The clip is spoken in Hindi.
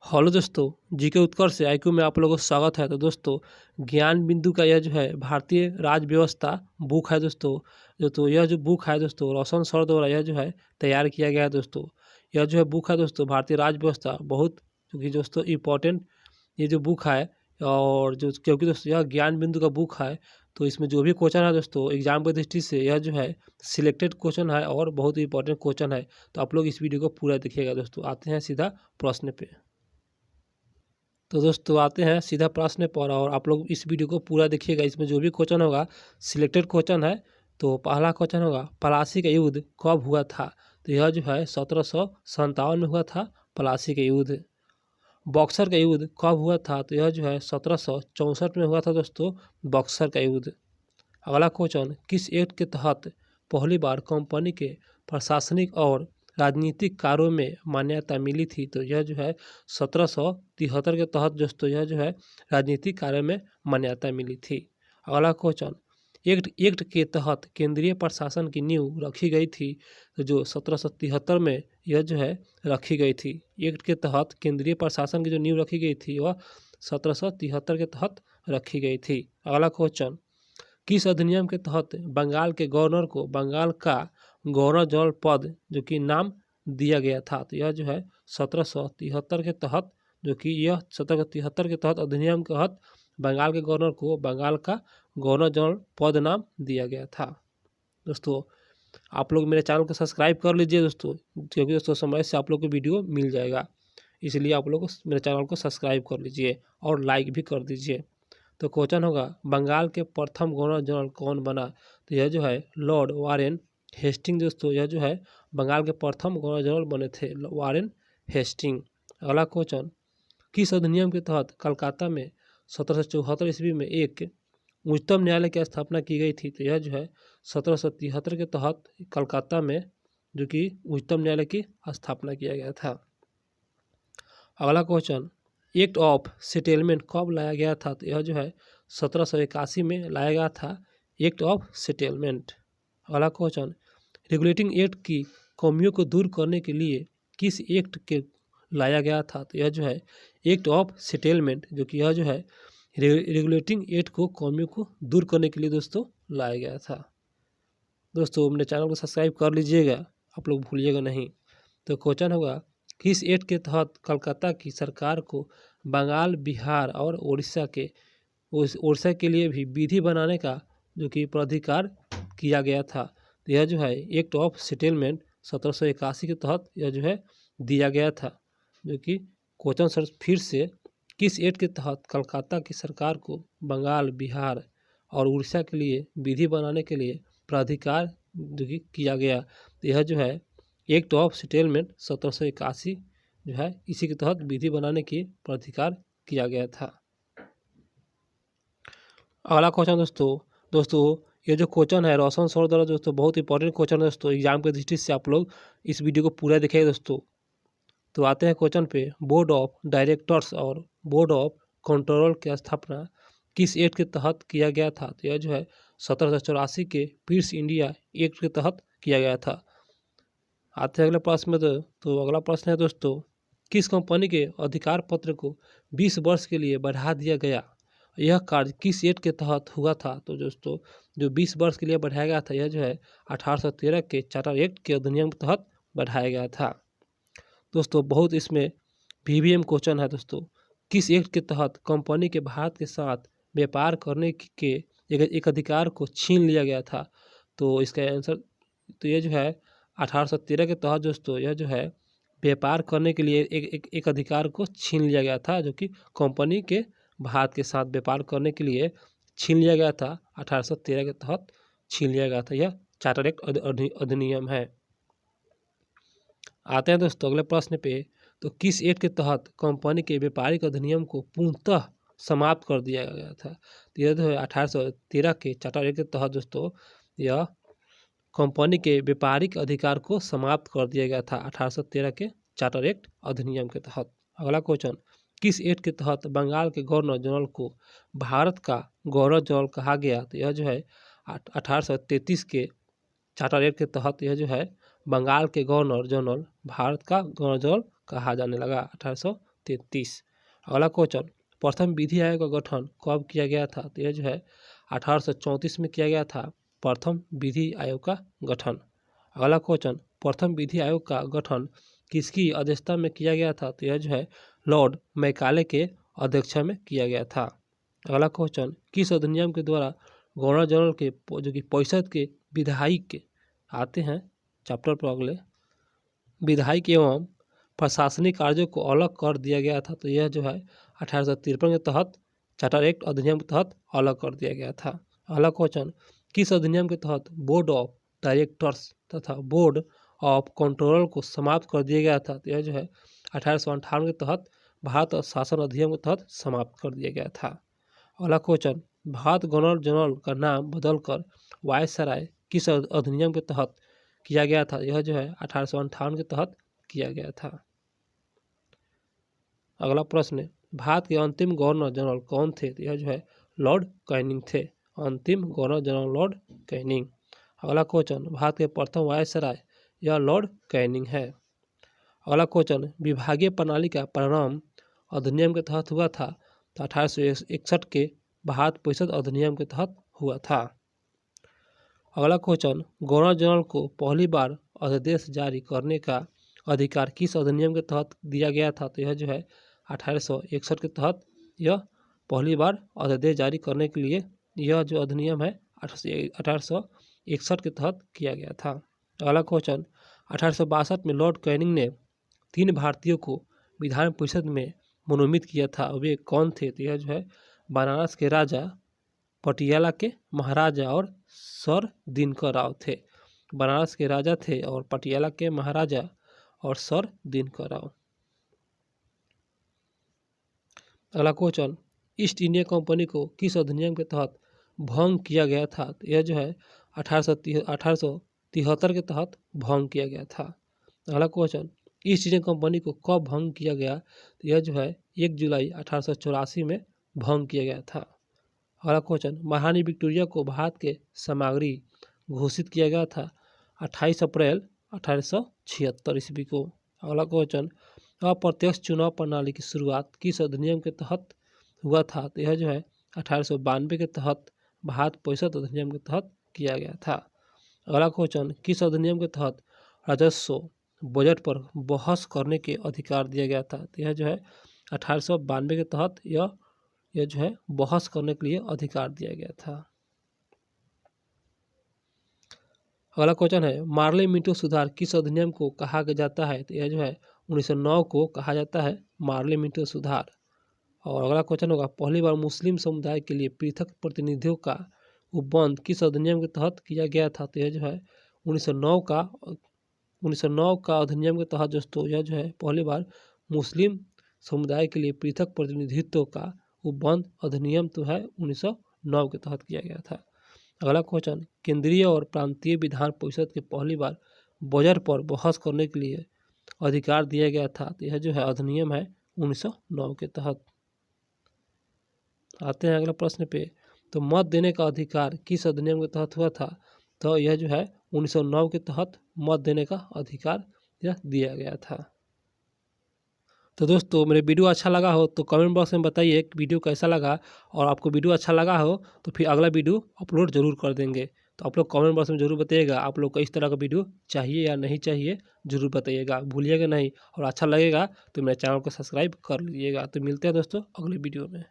हेलो दोस्तों, जीके उत्कर्ष से आईक्यू में आप लोगों का स्वागत है। तो दोस्तों, ज्ञान बिंदु का यह जो है भारतीय राज्य व्यवस्था बुक है दोस्तों। यह जो बुक है दोस्तों, रोशन सर द्वारा यह जो है तैयार किया गया है दोस्तों। यह जो है बुक है दोस्तों भारतीय राज्य व्यवस्था, बहुत क्योंकि दोस्तों इम्पोर्टेंट ये जो बुक है। और जो क्योंकि दोस्तों यह ज्ञान बिंदु का बुक है, तो इसमें जो भी क्वेश्चन है दोस्तों एग्जाम की दृष्टि से यह जो है सिलेक्टेड क्वेश्चन है और बहुत ही इंपॉर्टेंट क्वेश्चन है। तो आप लोग इस वीडियो को पूरा देखिएगा दोस्तों। आते हैं सीधा प्रश्न पे। तो दोस्तों आते हैं सीधा प्रश्न पर और आप लोग इस वीडियो को पूरा देखिएगा। इसमें जो भी क्वेश्चन होगा सिलेक्टेड क्वेश्चन है। तो पहला क्वेश्चन होगा, प्लासी का युद्ध कब हुआ था? तो यह जो है 1757 में हुआ था प्लासी का युद्ध। बक्सर का युद्ध कब हुआ था? तो यह जो है 1764 में हुआ था दोस्तों बक्सर का युद्ध। अगला क्वेश्चन, किस एक्ट के तहत पहली बार कंपनी के प्रशासनिक और राजनीतिक कार्यों में मान्यता मिली थी? तो यह जो है 1773 के तहत दोस्तों यह जो है राजनीतिक कार्यों में मान्यता मिली थी। अगला क्वेश्चन, एक्ट के तहत केंद्रीय प्रशासन की नींव रखी गई थी? तो जो 1773 में यह जो है रखी गई थी। एक्ट के तहत केंद्रीय प्रशासन की जो नींव रखी गई थी वह 1773 के तहत रखी गई थी। अगला क्वेश्चन, किस अधिनियम के तहत बंगाल के गवर्नर को बंगाल का गवर्नर जनरल पद जो कि नाम दिया गया था? तो यह जो है 1773 के तहत, जो कि यह 1773 के तहत अधिनियम के तहत बंगाल के गवर्नर को बंगाल का गवर्नर जनरल पद नाम दिया गया था। दोस्तों आप लोग मेरे चैनल को सब्सक्राइब कर लीजिए दोस्तों, क्योंकि दोस्तों समय से आप लोग को वीडियो मिल जाएगा, इसलिए आप लोग मेरे चैनल को सब्सक्राइब कर लीजिए और लाइक भी कर दीजिए। तो क्वेश्चन होगा, बंगाल के प्रथम गवर्नर जनरल कौन बना? तो यह जो है लॉर्ड वारेन हेस्टिंग दोस्तों, यह जो है बंगाल के प्रथम गवर्नर जनरल बने थे वारेन हेस्टिंग। अगला क्वेश्चन, किस अधिनियम के तहत कलकत्ता में 1774 ईस्वी में एक उच्चतम न्यायालय की स्थापना की गई थी? तो यह जो है 1773 के तहत कलकत्ता में जो कि उच्चतम न्यायालय की स्थापना किया गया था। अगला क्वेश्चन, एक्ट ऑफ सेटलमेंट कब लाया गया था? तो यह जो है 1781 में लाया गया था एक्ट ऑफ सेटलमेंट। अगला क्वेश्चन, रेगुलेटिंग एक्ट की कमियों को दूर करने के लिए किस एक्ट के लाया गया था? तो यह जो है एक्ट ऑफ सेटलमेंट, जो कि यह जो है रेगुलेटिंग एक्ट को कमियों को दूर करने के लिए दोस्तों लाया गया था। दोस्तों मेरे चैनल को सब्सक्राइब कर लीजिएगा, आप लोग भूलिएगा नहीं। तो क्वेश्चन होगा, किस एक्ट के तहत कलकत्ता की सरकार को बंगाल, बिहार और उड़ीसा के लिए भी विधि बनाने का जो कि प्राधिकार किया गया था? तो यह जो है एक्ट ऑफ सेटलमेंट 1781 के तहत यह जो है दिया गया था। जो कि क्वेश्चन सर फिर से, किस एक्ट के तहत कलकत्ता की सरकार को बंगाल, बिहार और उड़ीसा के लिए विधि बनाने के लिए प्राधिकार जो कि किया गया? तो यह जो है एक्ट ऑफ सेटलमेंट 1781 जो है इसी के तहत विधि बनाने की प्राधिकार किया गया था। अगला क्वेश्चन दोस्तों ये जो क्वेश्चन है रोशन सर द्वारा दोस्तों बहुत इंपॉर्टेंट क्वेश्चन है दोस्तों, एग्जाम की दृष्टि से आप लोग इस वीडियो को पूरा देखेंगे दोस्तों। तो आते हैं क्वेश्चन पे, बोर्ड ऑफ डायरेक्टर्स और बोर्ड ऑफ कंट्रोल की स्थापना किस एक्ट के तहत किया गया था? तो यह जो है 1784 के पीस इंडिया एक्ट के तहत किया गया था। आते हैं अगले प्रश्न में। तो अगला प्रश्न है दोस्तों, किस कंपनी के अधिकार पत्र को 20 वर्ष के लिए बढ़ा दिया गया? यह कार्य किस एक्ट के तहत हुआ था? तो दोस्तों जो 20 वर्ष के लिए बढ़ाया गया था यह जो है 1813 के चार्टर एक्ट के अधिनियम के तहत बढ़ाया गया था। दोस्तों बहुत इसमें वीवीएम क्वेश्चन है दोस्तों, किस एक्ट के तहत कंपनी के भारत के साथ व्यापार करने के एक अधिकार को छीन लिया गया था? तो इसका आंसर तो ये जो है 1813 के तहत दोस्तों यह जो है व्यापार करने के लिए एक अधिकार को छीन लिया गया था, जो कि कंपनी के भारत के साथ व्यापार करने के लिए छीन लिया गया था। 1813 के तहत छीन लिया गया था, यह चार्टर एक्ट अधिनियम है। आते हैं दोस्तों अगले प्रश्न पे, तो किस एक्ट के तहत कंपनी के व्यापारिक अधिनियम को पूर्णतः समाप्त कर दिया गया था? तो यह जो है 1813 के चार्टर एक्ट के तहत दोस्तों यह कंपनी के व्यापारिक अधिकार को समाप्त कर दिया गया था 1813 के चार्टर एक्ट अधिनियम के तहत। अगला क्वेश्चन, किस एक्ट के तहत बंगाल के गवर्नर जनरल को भारत का गवर्नर जनरल कहा गया? तो यह जो है 1833 के चार्टर एक्ट के तहत यह जो है बंगाल के गवर्नर जनरल भारत का गवर्नर जनरल कहा जाने लगा 1933। अगला क्वेश्चन, प्रथम विधि आयोग का गठन कब किया गया था? तो यह जो है 1834 में किया गया था प्रथम विधि आयोग का गठन। अगला क्वेश्चन, प्रथम विधि आयोग का गठन किसकी अध्यक्षता में किया गया था? तो यह जो है लॉर्ड मैकाले के अध्यक्षता में किया गया था। अगला क्वेश्चन, किस अधिनियम के द्वारा गवर्नर जनरल के जो कि परिषद के विधायिक आते हैं चैप्टर पर अगले, विधायिक एवं प्रशासनिक कार्यों को अलग कर दिया गया था? तो यह जो है 1853 के तहत चार्टर एक्ट अधिनियम के तहत अलग कर दिया गया था। अगला क्वेश्चन, किस अधिनियम के तहत बोर्ड ऑफ डायरेक्टर्स तथा बोर्ड ऑफ कंट्रोलर को समाप्त कर दिया गया था? तो यह जो है 1858 के तहत भारत शासन अधिनियम के तहत समाप्त कर दिया गया था। अगला क्वेश्चन, भारत गवर्नर जनरल का नाम बदलकर वायसराय किस अधिनियम के तहत किया गया था? यह जो है 1858 के तहत किया गया था। अगला प्रश्न, भारत के अंतिम गवर्नर जनरल कौन थे? तो यह जो है लॉर्ड कैनिंग थे। अंतिम गवर्नर जनरल लॉर्ड कैनिंग। अगला क्वेश्चन, भारत के प्रथम वायसराय यह लॉर्ड कैनिंग है। अगला क्वेश्चन, विभागीय प्रणाली का प्रारंभ अधिनियम के तहत हुआ था? तो 1861 के भारत परिषद अधिनियम के तहत हुआ था। अगला क्वेश्चन, गवर्नर जनरल को पहली बार अध्यादेश जारी करने का अधिकार किस अधिनियम के तहत दिया गया था? तो यह जो है 1861 के तहत यह पहली बार अध्यादेश जारी करने के लिए यह जो अधिनियम है 1861 के तहत किया गया था। अगला क्वेश्चन, 1862 में लॉर्ड कैनिंग ने 3 भारतीयों को विधान परिषद में मनोनीत किया था। वे कौन थे? तो यह जो है बनारस के राजा, पटियाला के महाराजा और सर दिनकर राव थे। बनारस के राजा थे और पटियाला के महाराजा और सर दिनकर राव। अगला क्वेश्चन, ईस्ट इंडिया कंपनी को किस अधिनियम के तहत भंग किया गया था? तो यह जो है 1873 के तहत भंग किया गया था। अगला क्वेश्चन, ईस्ट इंडिया कंपनी को कब भंग किया गया? तो यह जो है 1 जुलाई 1884 में भंग किया गया था। अगला क्वेश्चन, महारानी विक्टोरिया को भारत के सामग्री घोषित किया गया था 28 अप्रैल 1876 ईस्वी को। अगला क्वेश्चन, अप्रत्यक्ष चुनाव प्रणाली की शुरुआत किस अधिनियम के तहत हुआ था? तो यह जो है 1892 के तहत भारत परिषद अधिनियम के तहत किया गया था। अगला क्वेश्चन, किस अधिनियम के तहत राजस्व बजट पर बहस करने के अधिकार दिया गया था? तो यह जो है 1892 के तहत यह जो है बहस करने के लिए अधिकार दिया गया था। अगला क्वेश्चन है, मार्ले मिंटो सुधार किस अधिनियम को कहा जाता है? तो यह जो है 1909 को कहा जाता है मार्ले मिंटो सुधार। और अगला क्वेश्चन होगा, पहली बार मुस्लिम समुदाय के लिए पृथक प्रतिनिधियों का उपबंध किस अधिनियम के तहत किया गया था? तो यह जो है 1909 का अधिनियम के तहत दोस्तों यह जो है पहली बार मुस्लिम समुदाय के लिए पृथक प्रतिनिधित्व का उपबंध अधिनियम तो है 1909 के तहत किया गया था। अगला क्वेश्चन, केंद्रीय और प्रांतीय विधान परिषद के पहली बार बजट पर बहस करने के लिए अधिकार दिया गया था? तो यह जो है अधिनियम है 1909 के तहत। आते हैं अगला प्रश्न पे, तो मत देने का अधिकार किस अधिनियम के तहत हुआ था? तो यह जो है 1909 के तहत मत देने का अधिकार यह दिया गया था। तो दोस्तों मेरे वीडियो अच्छा लगा हो तो कमेंट बॉक्स में बताइए कि वीडियो कैसा लगा, और आपको वीडियो अच्छा लगा हो तो फिर अगला वीडियो अपलोड जरूर कर देंगे। तो आप लोग कमेंट बॉक्स में जरूर बताइएगा आप लोग को इस तरह का वीडियो चाहिए या नहीं चाहिए, जरूर बताइएगा, भूलिएगा नहीं। और अच्छा लगेगा तो मेरे चैनल को सब्सक्राइब कर लीजिएगा। तो मिलते हैं दोस्तों अगले वीडियो में।